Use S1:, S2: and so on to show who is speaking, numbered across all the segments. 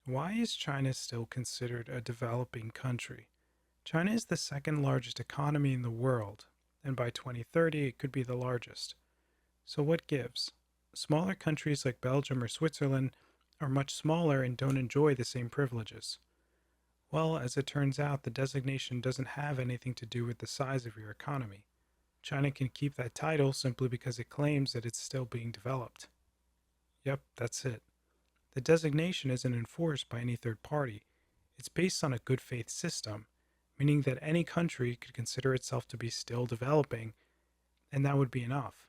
S1: Why is China still considered a developing country? China is the second largest economy in the world, and by 2030 it could be the largest. So what gives? Smaller countries like Belgium or Switzerland are much smaller and don't enjoy the same privileges. Well, as it turns out, the designation doesn't have anything to do with the size of your economy. China can keep that title simply because it claims that it's still being developed. Yep, that's it. The designation isn't enforced by any third party. It's based on a good faith system, meaning that any country could consider itself to be still developing, and that would be enough.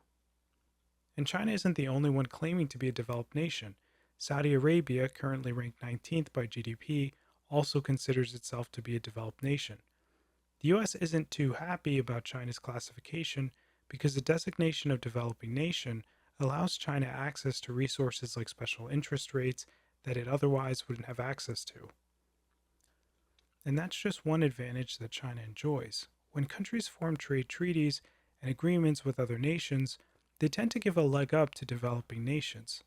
S1: And China isn't the only one claiming to be a developed nation. Saudi Arabia, currently ranked 19th by GDP, also considers itself to be a developed nation. The US isn't too happy about China's classification because the designation of developing nation allows China access to resources like special interest rates that it otherwise wouldn't have access to. And that's just one advantage that China enjoys. When countries form trade treaties and agreements with other nations, they tend to give a leg up to developing nations.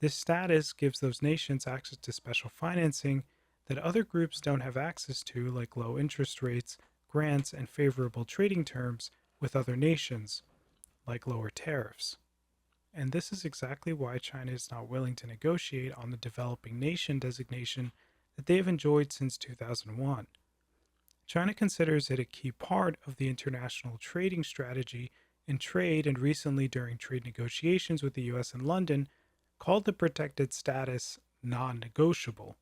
S1: This status gives those nations access to special financing that other groups don't have access to, like low interest rates, grants, and favorable trading terms with other nations, like lower tariffs. And this is exactly why China is not willing to negotiate on the developing nation designation that they have enjoyed since 2001. China considers it a key part of the international trading strategy in trade, and recently during trade negotiations with the US and London called the protected status non-negotiable.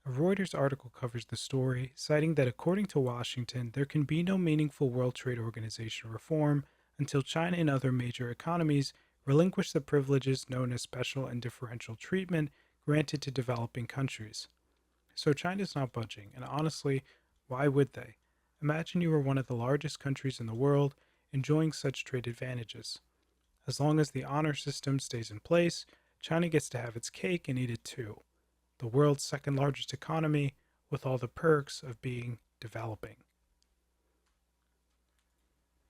S1: A Reuters article covers the story, citing that according to Washington, there can be no meaningful World Trade Organization reform until China and other major economies relinquish the privileges known as special and differential treatment granted to developing countries. So China's not budging, and honestly, why would they? Imagine you were one of the largest countries in the world enjoying such trade advantages. As long as the honor system stays in place, China gets to have its cake and eat it too. The world's second largest economy with all the perks of being developing.